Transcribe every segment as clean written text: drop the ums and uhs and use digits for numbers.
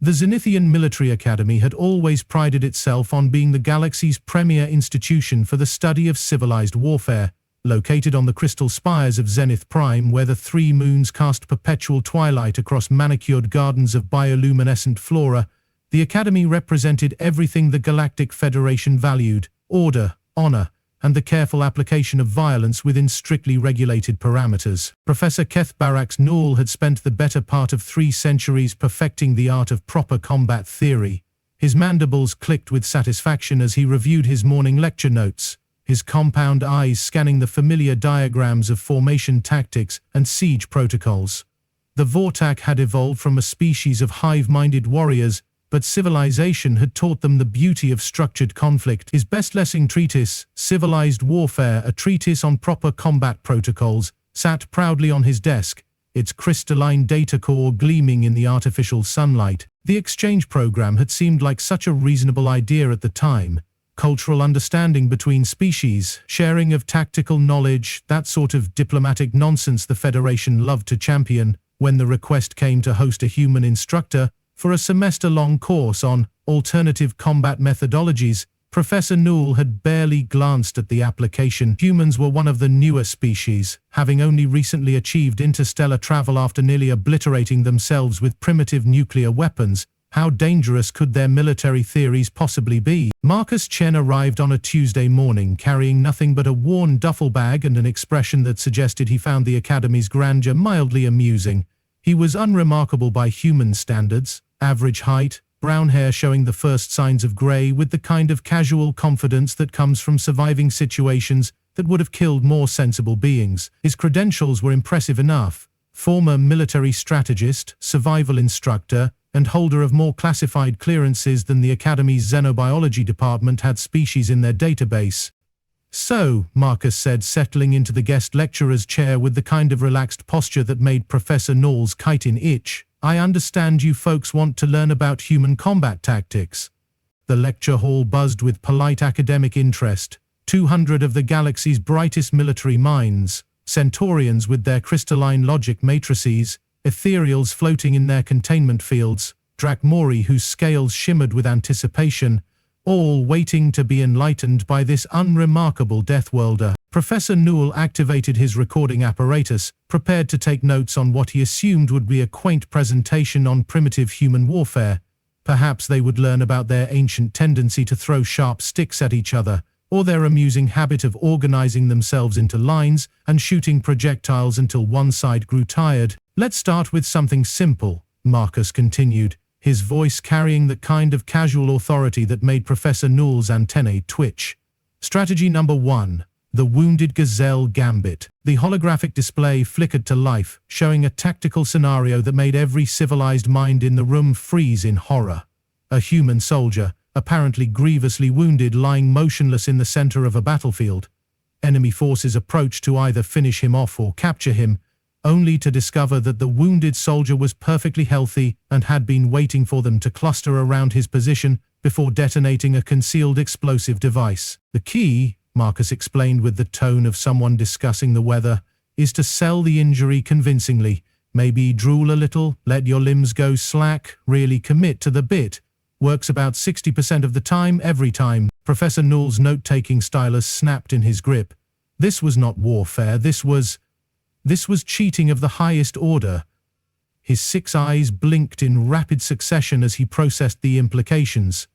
The Zenithian Military Academy had always prided itself on being the galaxy's premier institution for the study of civilized warfare. Located on the crystal spires of Zenith Prime, where the three moons cast perpetual twilight across manicured gardens of bioluminescent flora, the Academy represented everything the Galactic Federation valued: order, honor, and the careful application of violence within strictly regulated parameters. Professor Keth'varax Nool had spent the better part of 3 centuries perfecting the art of proper combat theory. His mandibles clicked with satisfaction as he reviewed his morning lecture notes, his compound eyes scanning the familiar diagrams of formation tactics and siege protocols. The Vortak had evolved from a species of hive-minded warriors, but civilization had taught them the beauty of structured conflict. His best-selling treatise, Civilized Warfare, a treatise on proper combat protocols, sat proudly on his desk, its crystalline data core gleaming in the artificial sunlight. The exchange program had seemed like such a reasonable idea at the time. Cultural understanding between species, sharing of tactical knowledge, that sort of diplomatic nonsense the Federation loved to champion. When the request came to host a human instructor for a semester-long course on alternative combat methodologies, Professor Nool had barely glanced at the application. Humans were one of the newer species, having only recently achieved interstellar travel after nearly obliterating themselves with primitive nuclear weapons. How dangerous could their military theories possibly be? Marcus Chen arrived on a Tuesday morning carrying nothing but a worn duffel bag and an expression that suggested he found the Academy's grandeur mildly amusing. He was unremarkable by human standards, average height, brown hair showing the first signs of grey, with the kind of casual confidence that comes from surviving situations that would have killed more sensible beings. His credentials were impressive enough: former military strategist, survival instructor, and holder of more classified clearances than the Academy's xenobiology department had species in their database. "So," Marcus said, settling into the guest lecturer's chair with the kind of relaxed posture that made Professor Nool's chitin itch, "I understand you folks want to learn about human combat tactics." The lecture hall buzzed with polite academic interest. 200 of the galaxy's brightest military minds, Centaurians with their crystalline logic matrices, ethereals floating in their containment fields, Drakmori whose scales shimmered with anticipation, all waiting to be enlightened by this unremarkable Deathworlder. Professor Nool activated his recording apparatus, prepared to take notes on what he assumed would be a quaint presentation on primitive human warfare. Perhaps they would learn about their ancient tendency to throw sharp sticks at each other, or their amusing habit of organizing themselves into lines and shooting projectiles until one side grew tired. "Let's start with something simple," Marcus continued, his voice carrying the kind of casual authority that made Professor Nool's antennae twitch. "Strategy number 1. The Wounded Gazelle Gambit." The holographic display flickered to life, showing a tactical scenario that made every civilized mind in the room freeze in horror. A human soldier, apparently grievously wounded, lying motionless in the center of a battlefield. Enemy forces approached to either finish him off or capture him, only to discover that the wounded soldier was perfectly healthy and had been waiting for them to cluster around his position before detonating a concealed explosive device. "The key," Marcus explained with the tone of someone discussing the weather, "is to sell the injury convincingly. Maybe drool a little, let your limbs go slack, really commit to the bit. Works about 60% of the time, every time." Professor Nool's note-taking stylus snapped in his grip. This was not warfare, this was cheating of the highest order. His 6 eyes blinked in rapid succession as he processed the implications.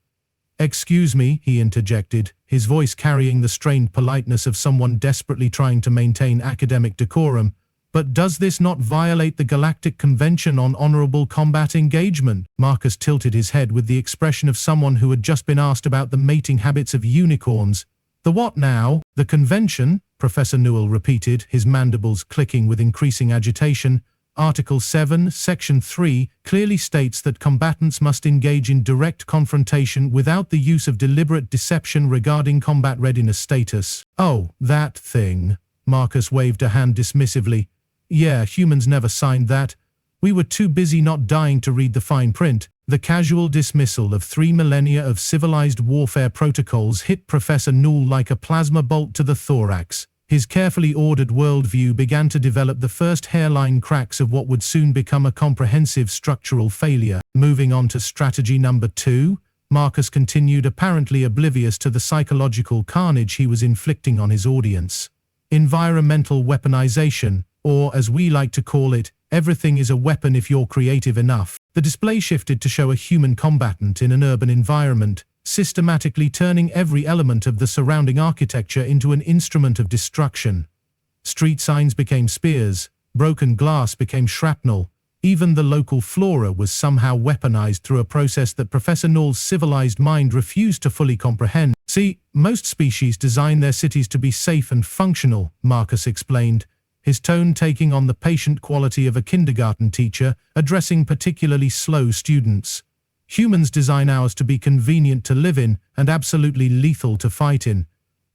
"Excuse me," he interjected, his voice carrying the strained politeness of someone desperately trying to maintain academic decorum, "but does this not violate the Galactic Convention on Honorable Combat Engagement?" Marcus tilted his head with the expression of someone who had just been asked about the mating habits of unicorns. "The what now?" "The convention," Professor Nool repeated, his mandibles clicking with increasing agitation. "Article 7, Section 3, clearly states that combatants must engage in direct confrontation without the use of deliberate deception regarding combat readiness status." "Oh, that thing." Marcus waved a hand dismissively. "Yeah, humans never signed that. We were too busy not dying to read the fine print." The casual dismissal of 3 millennia of civilized warfare protocols hit Professor Nool like a plasma bolt to the thorax. His carefully ordered worldview began to develop the first hairline cracks of what would soon become a comprehensive structural failure. Moving on to strategy number 2, Marcus continued, apparently oblivious to the psychological carnage he was inflicting on his audience. Environmental weaponization, or as we like to call it, everything is a weapon if you're creative enough. The display shifted to show a human combatant in an urban environment, systematically turning every element of the surrounding architecture into an instrument of destruction. Street signs became spears, broken glass became shrapnel, even the local flora was somehow weaponized through a process that Professor Nool's civilized mind refused to fully comprehend. See, most species design their cities to be safe and functional, Marcus explained, his tone taking on the patient quality of a kindergarten teacher addressing particularly slow students. Humans design ours to be convenient to live in and absolutely lethal to fight in.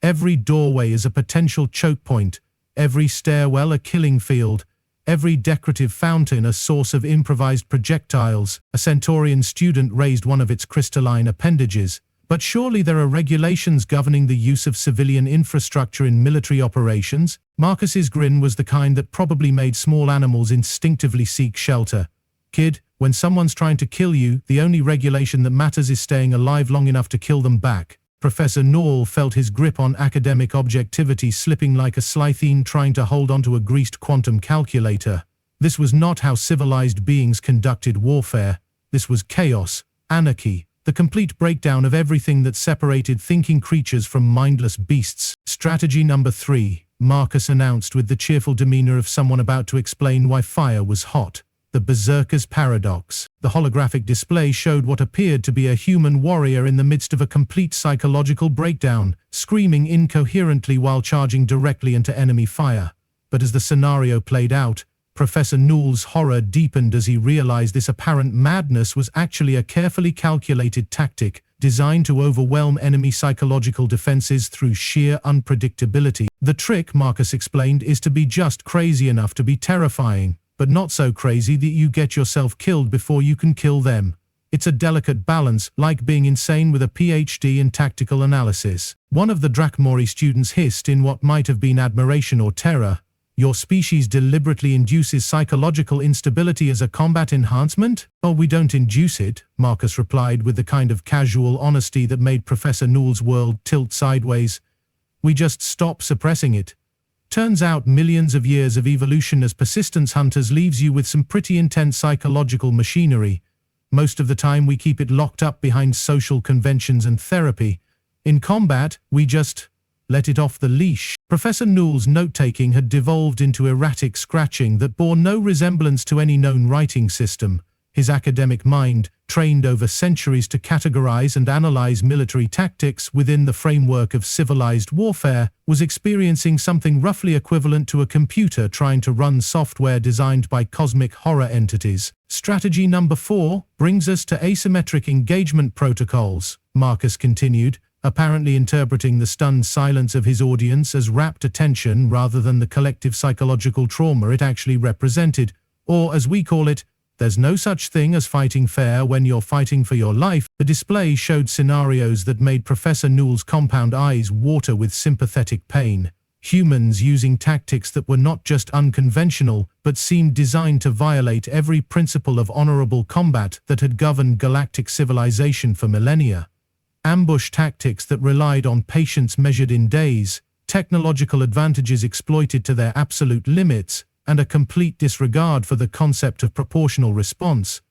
Every doorway is a potential choke point, every stairwell a killing field, every decorative fountain a source of improvised projectiles. A Centaurian student raised one of its crystalline appendages. But surely there are regulations governing the use of civilian infrastructure in military operations? Marcus's grin was the kind that probably made small animals instinctively seek shelter. Kid, when someone's trying to kill you, the only regulation that matters is staying alive long enough to kill them back. Professor Nool felt his grip on academic objectivity slipping like a Slythean trying to hold onto a greased quantum calculator. This was not how civilized beings conducted warfare. This was chaos, anarchy, the complete breakdown of everything that separated thinking creatures from mindless beasts. Strategy number 3, Marcus announced with the cheerful demeanor of someone about to explain why fire was hot. The Berserker's paradox. The holographic display showed what appeared to be a human warrior in the midst of a complete psychological breakdown, screaming incoherently while charging directly into enemy fire. But as the scenario played out, Professor Nool's horror deepened as he realized this apparent madness was actually a carefully calculated tactic designed to overwhelm enemy psychological defenses through sheer unpredictability. The trick, Marcus explained, is to be just crazy enough to be terrifying, but not so crazy that you get yourself killed before you can kill them. It's a delicate balance, like being insane with a PhD in tactical analysis. One of the Drakmori students hissed in what might have been admiration or terror, "Your species deliberately induces psychological instability as a combat enhancement?" "Oh, we don't induce it," Marcus replied with the kind of casual honesty that made Professor Nool's world tilt sideways. "We just stop suppressing it. Turns out millions of years of evolution as persistence hunters leaves you with some pretty intense psychological machinery. Most of the time we keep it locked up behind social conventions and therapy. In combat, we just let it off the leash." Professor Nool's note-taking had devolved into erratic scratching that bore no resemblance to any known writing system. His academic mind, trained over centuries to categorize and analyze military tactics within the framework of civilized warfare, was experiencing something roughly equivalent to a computer trying to run software designed by cosmic horror entities. Strategy number 4 brings us to asymmetric engagement protocols, Marcus continued, apparently interpreting the stunned silence of his audience as rapt attention rather than the collective psychological trauma it actually represented, or as we call it, "There's no such thing as fighting fair when you're fighting for your life." The display showed scenarios that made Professor Nool's compound eyes water with sympathetic pain. Humans using tactics that were not just unconventional, but seemed designed to violate every principle of honorable combat that had governed galactic civilization for millennia. Ambush tactics that relied on patience measured in days, technological advantages exploited to their absolute limits, and a complete disregard for the concept of proportional response.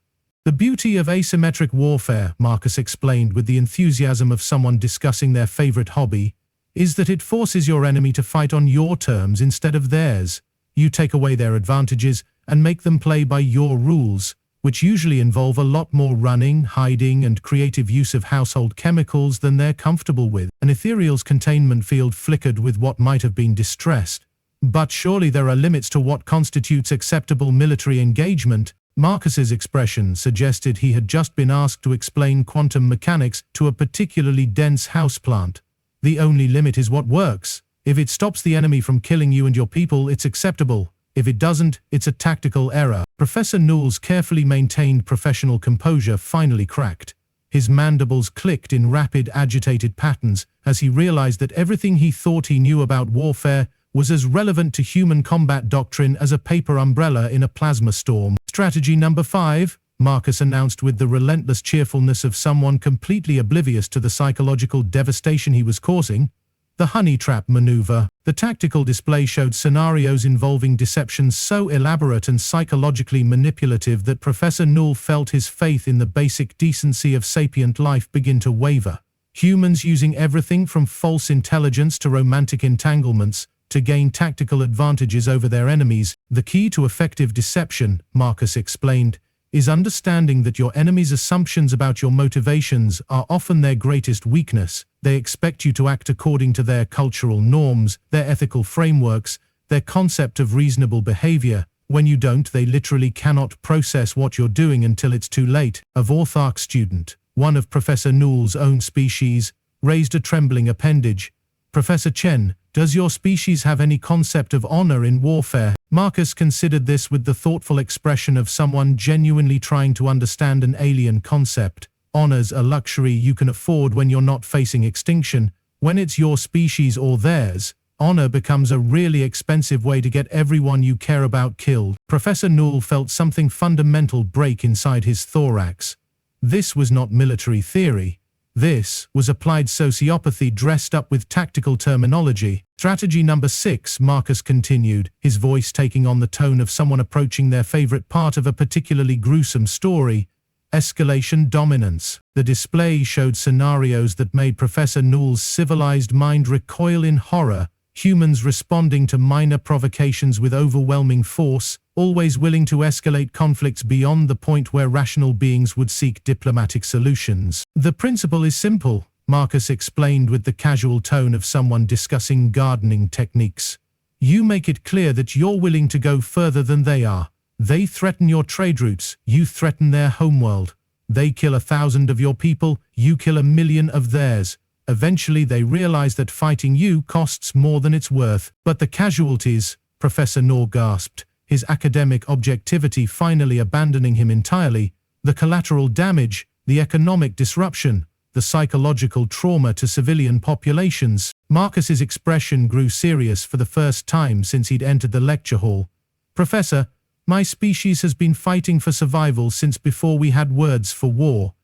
"The beauty of asymmetric warfare," Marcus explained with the enthusiasm of someone discussing their favorite hobby, "is that it forces your enemy to fight on your terms instead of theirs. You take away their advantages and make them play by your rules, which usually involve a lot more running, hiding, and creative use of household chemicals than they're comfortable with." An ethereal's containment field flickered with what might have been distressed. "But surely there are limits to what constitutes acceptable military engagement." Marcus's expression suggested he had just been asked to explain quantum mechanics to a particularly dense houseplant. "The only limit is what works. If it stops the enemy from killing you and your people, it's acceptable. If it doesn't, it's a tactical error." Professor Nool's carefully maintained professional composure finally cracked. His mandibles clicked in rapid, agitated patterns as he realized that everything he thought he knew about warfare was as relevant to human combat doctrine as a paper umbrella in a plasma storm. Strategy number 5, Marcus announced with the relentless cheerfulness of someone completely oblivious to the psychological devastation he was causing, the honey trap maneuver. The tactical display showed scenarios involving deceptions so elaborate and psychologically manipulative that Professor Nool felt his faith in the basic decency of sapient life begin to waver. Humans using everything from false intelligence to romantic entanglements to gain tactical advantages over their enemies. The key to effective deception, Marcus explained, is understanding that your enemy's assumptions about your motivations are often their greatest weakness. They expect you to act according to their cultural norms, their ethical frameworks, their concept of reasonable behavior. When you don't, they literally cannot process what you're doing until it's too late. A Vorthark student, one of Professor Nool's own species, raised a trembling appendage. Professor Chen, does your species have any concept of honor in warfare? Marcus considered this with the thoughtful expression of someone genuinely trying to understand an alien concept. Honor's a luxury you can afford when you're not facing extinction. When it's your species or theirs, honor becomes a really expensive way to get everyone you care about killed. Professor Nool felt something fundamental break inside his thorax. This was not military theory. This was applied sociopathy dressed up with tactical terminology. Strategy number 6, Marcus continued, his voice taking on the tone of someone approaching their favorite part of a particularly gruesome story. Escalation dominance. The display showed scenarios that made Professor Nool's civilized mind recoil in horror, humans responding to minor provocations with overwhelming force, always willing to escalate conflicts beyond the point where rational beings would seek diplomatic solutions. The principle is simple, Marcus explained with the casual tone of someone discussing gardening techniques. You make it clear that you're willing to go further than they are. They threaten your trade routes, you threaten their homeworld. They kill 1,000 of your people, you kill 1,000,000 of theirs. Eventually they realize that fighting you costs more than it's worth. But the casualties, Professor Nool gasped, his academic objectivity finally abandoning him entirely, the collateral damage, the economic disruption, the psychological trauma to civilian populations. Marcus's expression grew serious for the first time since he'd entered the lecture hall. Professor, my species has been fighting for survival since before we had words for war.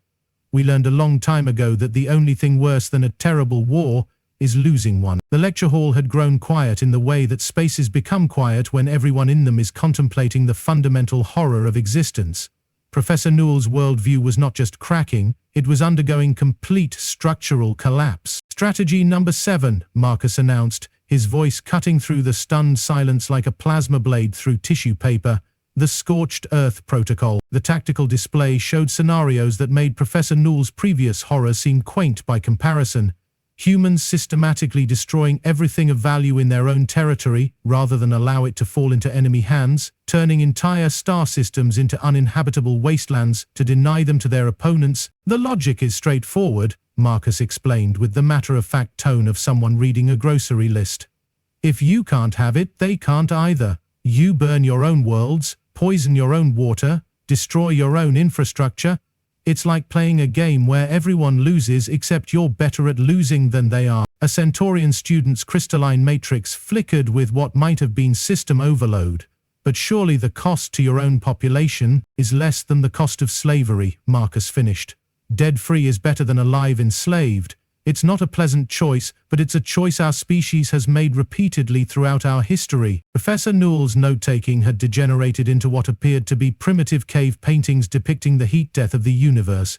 We learned a long time ago that the only thing worse than a terrible war is losing one. The lecture hall had grown quiet in the way that spaces become quiet when everyone in them is contemplating the fundamental horror of existence. Professor Nool's worldview was not just cracking, it was undergoing complete structural collapse. Strategy number 7, Marcus announced, his voice cutting through the stunned silence like a plasma blade through tissue paper. The Scorched Earth Protocol. The tactical display showed scenarios that made Professor Nool's previous horror seem quaint by comparison. Humans systematically destroying everything of value in their own territory, rather than allow it to fall into enemy hands, turning entire star systems into uninhabitable wastelands to deny them to their opponents. The logic is straightforward, Marcus explained with the matter-of-fact tone of someone reading a grocery list. If you can't have it, they can't either. You burn your own worlds, poison your own water, destroy your own infrastructure. It's like playing a game where everyone loses except you're better at losing than they are. A Centaurian student's crystalline matrix flickered with what might have been system overload. But surely the cost to your own population is less than the cost of slavery, Marcus finished. Dead free is better than alive enslaved. It's not a pleasant choice, but it's a choice our species has made repeatedly throughout our history. Professor Nool's note-taking had degenerated into what appeared to be primitive cave paintings depicting the heat death of the universe.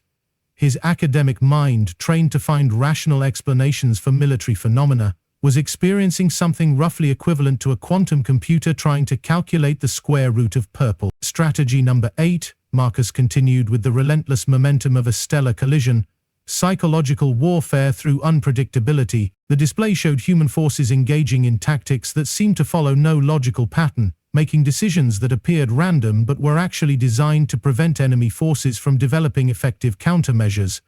His academic mind, trained to find rational explanations for military phenomena, was experiencing something roughly equivalent to a quantum computer trying to calculate the square root of purple. Strategy number 8, Marcus continued with the relentless momentum of a stellar collision. Psychological warfare through unpredictability. The display showed human forces engaging in tactics that seemed to follow no logical pattern, making decisions that appeared random but were actually designed to prevent enemy forces from developing effective countermeasures.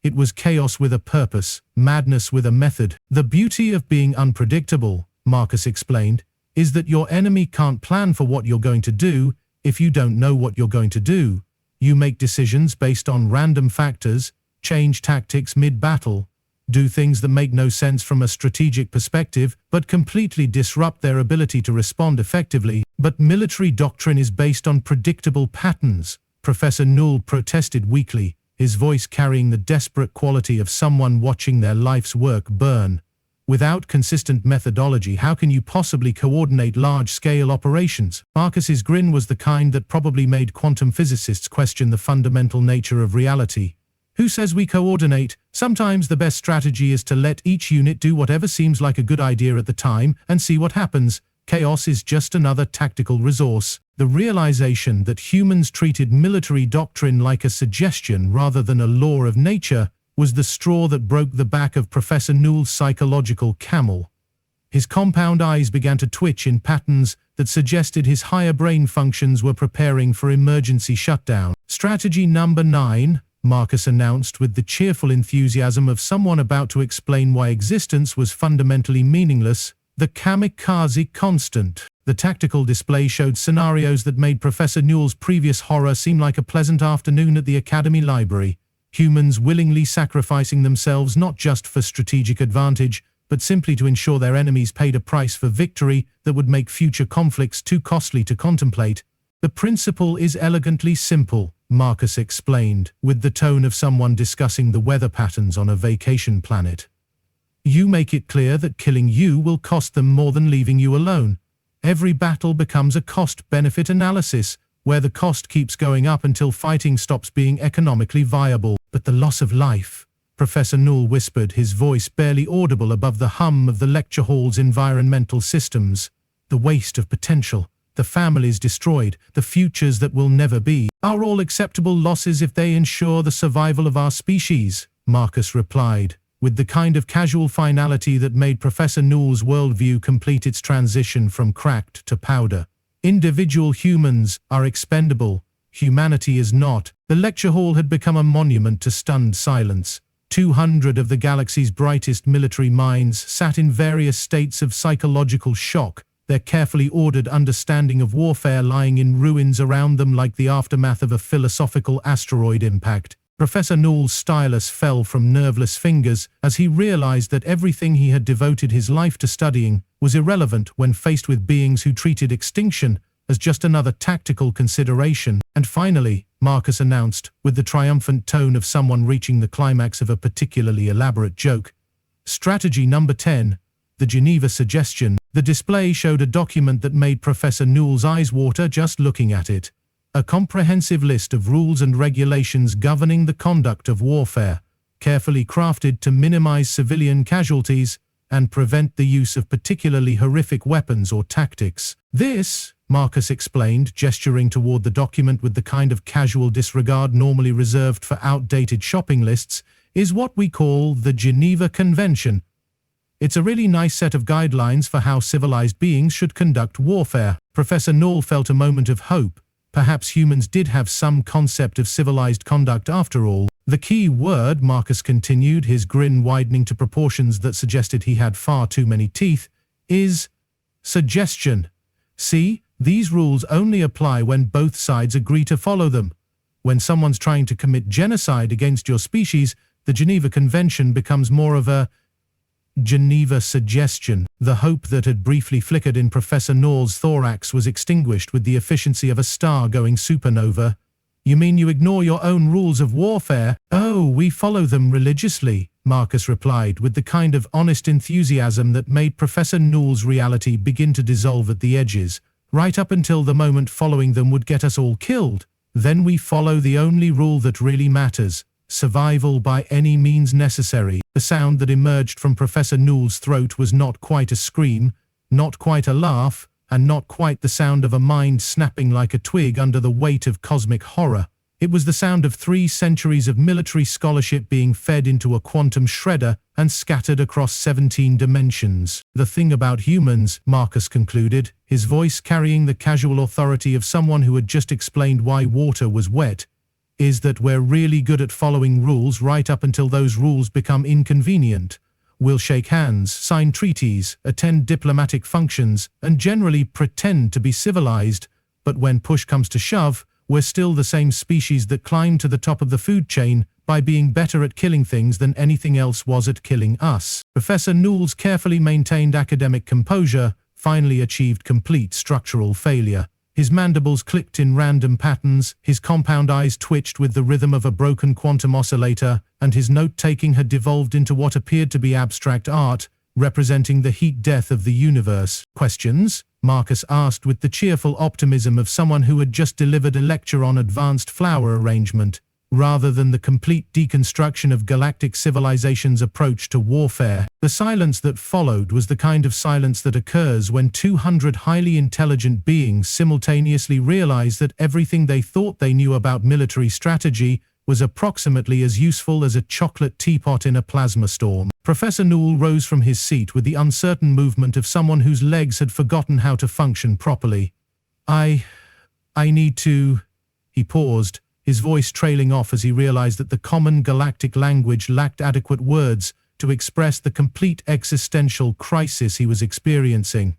It was chaos with a purpose, madness with a method. The beauty of being unpredictable, Marcus explained, is that your enemy can't plan for what you're going to do if you don't know what you're going to do. You make decisions based on random factors, change tactics mid-battle, do things that make no sense from a strategic perspective, but completely disrupt their ability to respond effectively. But military doctrine is based on predictable patterns, Professor Nool protested weakly, his voice carrying the desperate quality of someone watching their life's work burn. Without consistent methodology, how can you possibly coordinate large-scale operations? Marcus's grin was the kind that probably made quantum physicists question the fundamental nature of reality. Who says we coordinate? Sometimes the best strategy is to let each unit do whatever seems like a good idea at the time and see what happens. Chaos is just another tactical resource. The realization that humans treated military doctrine like a suggestion rather than a law of nature was the straw that broke the back of Professor Nool's psychological camel. His compound eyes began to twitch in patterns that suggested his higher brain functions were preparing for emergency shutdown. Strategy number 9, Marcus announced with the cheerful enthusiasm of someone about to explain why existence was fundamentally meaningless, the Kamikaze constant. The tactical display showed scenarios that made Professor Nool's previous horror seem like a pleasant afternoon at the Academy Library. Humans willingly sacrificing themselves not just for strategic advantage, but simply to ensure their enemies paid a price for victory that would make future conflicts too costly to contemplate. The principle is elegantly simple, Marcus explained, with the tone of someone discussing the weather patterns on a vacation planet. You make it clear that killing you will cost them more than leaving you alone. Every battle becomes a cost-benefit analysis, where the cost keeps going up until fighting stops being economically viable. But the loss of life, Professor Nool whispered, his voice barely audible above the hum of the lecture hall's environmental systems. The waste of potential, the families destroyed, the futures that will never be, are all acceptable losses if they ensure the survival of our species, Marcus replied, with the kind of casual finality that made Professor Nool's worldview complete its transition from cracked to powder. Individual humans are expendable. Humanity is not. The lecture hall had become a monument to stunned silence. 200 of the galaxy's brightest military minds sat in various states of psychological shock, their carefully ordered understanding of warfare lying in ruins around them like the aftermath of a philosophical asteroid impact. Professor Nool's stylus fell from nerveless fingers as he realized that everything he had devoted his life to studying was irrelevant when faced with beings who treated extinction as just another tactical consideration. And finally, Marcus announced, with the triumphant tone of someone reaching the climax of a particularly elaborate joke. Strategy number 10, the Geneva suggestion. The display showed a document that made Professor Nool's eyes water just looking at it. A comprehensive list of rules and regulations governing the conduct of warfare, carefully crafted to minimize civilian casualties and prevent the use of particularly horrific weapons or tactics. This, Marcus explained, gesturing toward the document with the kind of casual disregard normally reserved for outdated shopping lists, is what we call the Geneva Convention. It's a really nice set of guidelines for how civilized beings should conduct warfare. Professor Nool felt a moment of hope. Perhaps humans did have some concept of civilized conduct after all. The key word, Marcus continued, his grin widening to proportions that suggested he had far too many teeth, is suggestion. See, these rules only apply when both sides agree to follow them. When someone's trying to commit genocide against your species, the Geneva Convention becomes more of a Geneva suggestion. The hope that had briefly flickered in Professor Nool's thorax was extinguished with the efficiency of a star-going supernova. You mean you ignore your own rules of warfare? Oh, we follow them religiously, Marcus replied with the kind of honest enthusiasm that made Professor Nool's reality begin to dissolve at the edges. Right up until the moment following them would get us all killed. Then we follow the only rule that really matters. Survival by any means necessary. The sound that emerged from Professor Nool's throat was not quite a scream, not quite a laugh, and not quite the sound of a mind snapping like a twig under the weight of cosmic horror. It was the sound of 3 centuries of military scholarship being fed into a quantum shredder and scattered across 17 dimensions. The thing about humans, Marcus concluded, his voice carrying the casual authority of someone who had just explained why water was wet, is that we're really good at following rules right up until those rules become inconvenient. We'll shake hands, sign treaties, attend diplomatic functions, and generally pretend to be civilized, but when push comes to shove, we're still the same species that climbed to the top of the food chain by being better at killing things than anything else was at killing us. Professor Nool's carefully maintained academic composure finally achieved complete structural failure. His mandibles clicked in random patterns, his compound eyes twitched with the rhythm of a broken quantum oscillator, and his note-taking had devolved into what appeared to be abstract art, representing the heat death of the universe. Questions? Marcus asked with the cheerful optimism of someone who had just delivered a lecture on advanced flower arrangement, rather than the complete deconstruction of galactic civilization's approach to warfare. The silence that followed was the kind of silence that occurs when 200 highly intelligent beings simultaneously realize that everything they thought they knew about military strategy was approximately as useful as a chocolate teapot in a plasma storm. Professor Nool rose from his seat with the uncertain movement of someone whose legs had forgotten how to function properly. I need to... He paused, his voice trailing off as he realized that the common galactic language lacked adequate words to express the complete existential crisis he was experiencing.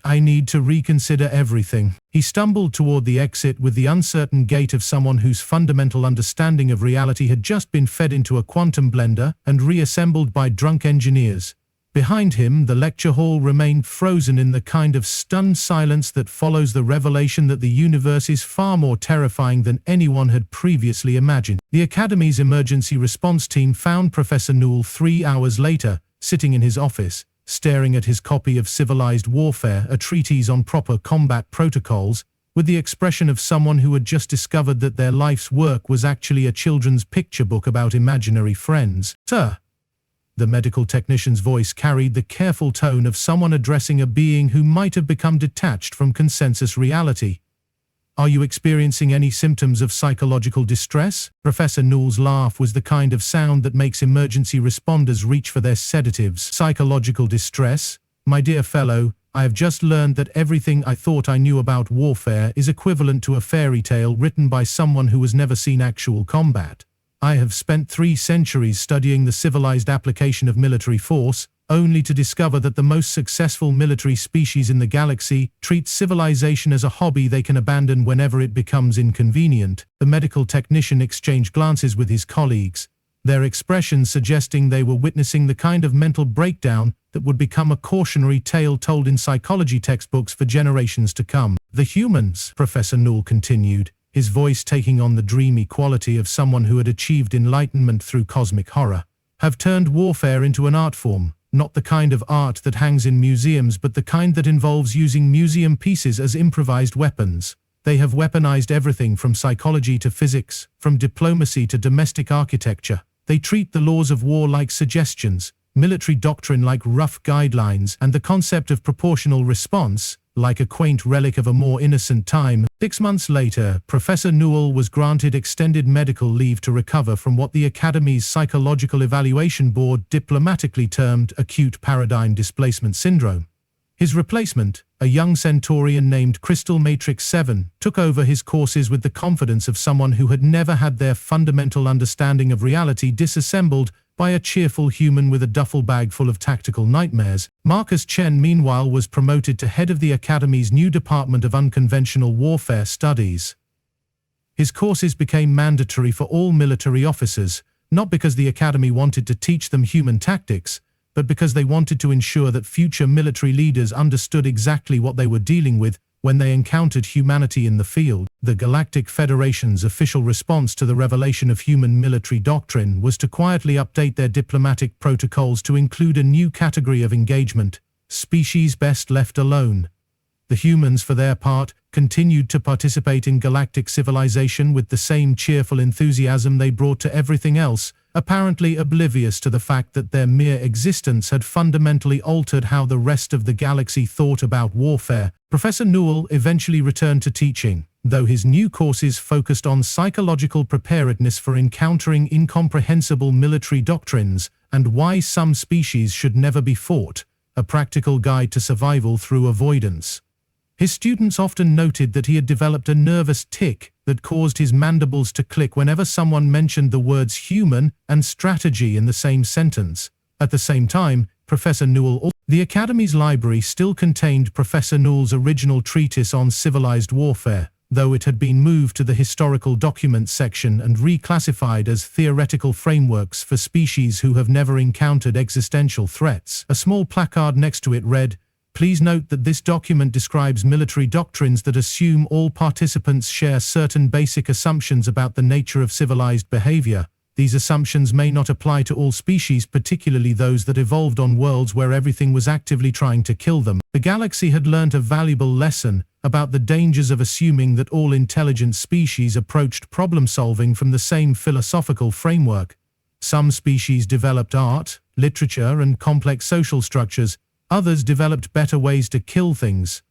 I need to reconsider everything. He stumbled toward the exit with the uncertain gait of someone whose fundamental understanding of reality had just been fed into a quantum blender and reassembled by drunk engineers. Behind him, the lecture hall remained frozen in the kind of stunned silence that follows the revelation that the universe is far more terrifying than anyone had previously imagined. The Academy's emergency response team found Professor Nool 3 hours later, sitting in his office, staring at his copy of Civilized Warfare, a treatise on proper combat protocols, with the expression of someone who had just discovered that their life's work was actually a children's picture book about imaginary friends. Sir. The medical technician's voice carried the careful tone of someone addressing a being who might have become detached from consensus reality. Are you experiencing any symptoms of psychological distress? Professor Nool's laugh was the kind of sound that makes emergency responders reach for their sedatives. Psychological distress? My dear fellow, I have just learned that everything I thought I knew about warfare is equivalent to a fairy tale written by someone who has never seen actual combat. I have spent 3 centuries studying the civilized application of military force, only to discover that the most successful military species in the galaxy treats civilization as a hobby they can abandon whenever it becomes inconvenient. The medical technician exchanged glances with his colleagues, their expressions suggesting they were witnessing the kind of mental breakdown that would become a cautionary tale told in psychology textbooks for generations to come. The humans, Professor Nool continued, his voice taking on the dreamy quality of someone who had achieved enlightenment through cosmic horror, have turned warfare into an art form, not the kind of art that hangs in museums but the kind that involves using museum pieces as improvised weapons. They have weaponized everything from psychology to physics, from diplomacy to domestic architecture. They treat the laws of war like suggestions, military doctrine like rough guidelines, and the concept of proportional response like a quaint relic of a more innocent time. 6 months later, Professor Nool was granted extended medical leave to recover from what the Academy's Psychological Evaluation Board diplomatically termed acute paradigm displacement syndrome. His replacement, a young Centaurian named Crystal Matrix 7, took over his courses with the confidence of someone who had never had their fundamental understanding of reality disassembled by a cheerful human with a duffel bag full of tactical nightmares. Marcus Chen, meanwhile, was promoted to head of the Academy's new Department of Unconventional Warfare Studies. His courses became mandatory for all military officers, not because the Academy wanted to teach them human tactics, but because they wanted to ensure that future military leaders understood exactly what they were dealing with when they encountered humanity in the field. The Galactic Federation's official response to the revelation of human military doctrine was to quietly update their diplomatic protocols to include a new category of engagement: species best left alone. The humans, for their part, continued to participate in galactic civilization with the same cheerful enthusiasm they brought to everything else, apparently oblivious to the fact that their mere existence had fundamentally altered how the rest of the galaxy thought about warfare. Professor Nool eventually returned to teaching, though his new courses focused on psychological preparedness for encountering incomprehensible military doctrines and why some species should never be fought, a practical guide to survival through avoidance. His students often noted that he had developed a nervous tic that caused his mandibles to click whenever someone mentioned the words human and strategy in the same sentence. At the same time, Professor Nool. The Academy's library still contained Professor Nool's original treatise on civilized warfare, though it had been moved to the historical documents section and reclassified as theoretical frameworks for species who have never encountered existential threats. A small placard next to it read, "Please note that this document describes military doctrines that assume all participants share certain basic assumptions about the nature of civilized behavior. These assumptions may not apply to all species, particularly those that evolved on worlds where everything was actively trying to kill them." The galaxy had learnt a valuable lesson about the dangers of assuming that all intelligent species approached problem-solving from the same philosophical framework. Some species developed art, literature, and complex social structures. Others developed better ways to kill things.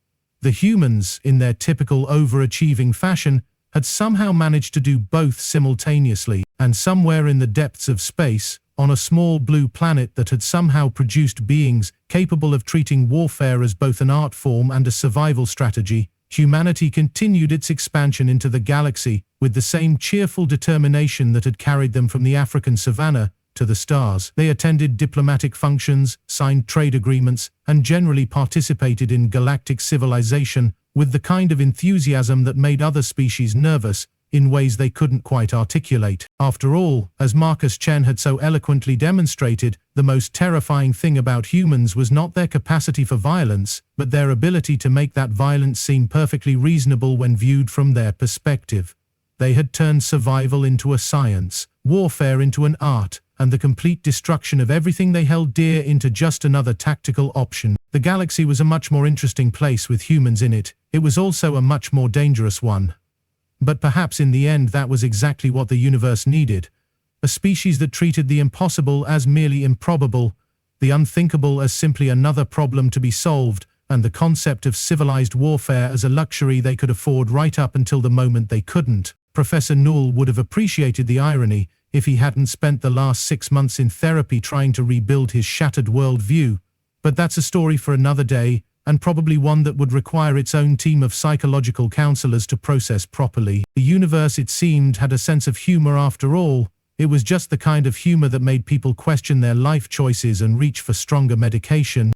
The humans, in their typical overachieving fashion, had somehow managed to do both simultaneously, and somewhere in the depths of space, on a small blue planet that had somehow produced beings capable of treating warfare as both an art form and a survival strategy, humanity continued its expansion into the galaxy with the same cheerful determination that had carried them from the African savanna to the stars. They attended diplomatic functions, signed trade agreements, and generally participated in galactic civilization with the kind of enthusiasm that made other species nervous in ways they couldn't quite articulate. After all, as Marcus Chen had so eloquently demonstrated, the most terrifying thing about humans was not their capacity for violence, but their ability to make that violence seem perfectly reasonable when viewed from their perspective. They had turned survival into a science, warfare into an art, and the complete destruction of everything they held dear into just another tactical option. The galaxy was a much more interesting place with humans in it. It was also a much more dangerous one. But perhaps in the end that was exactly what the universe needed. A species that treated the impossible as merely improbable, the unthinkable as simply another problem to be solved, and the concept of civilized warfare as a luxury they could afford right up until the moment they couldn't. Professor Nool would have appreciated the irony if he hadn't spent the last 6 months in therapy trying to rebuild his shattered worldview. But that's a story for another day, and probably one that would require its own team of psychological counselors to process properly. The universe, it seemed, had a sense of humor after all. It was just the kind of humor that made people question their life choices and reach for stronger medication.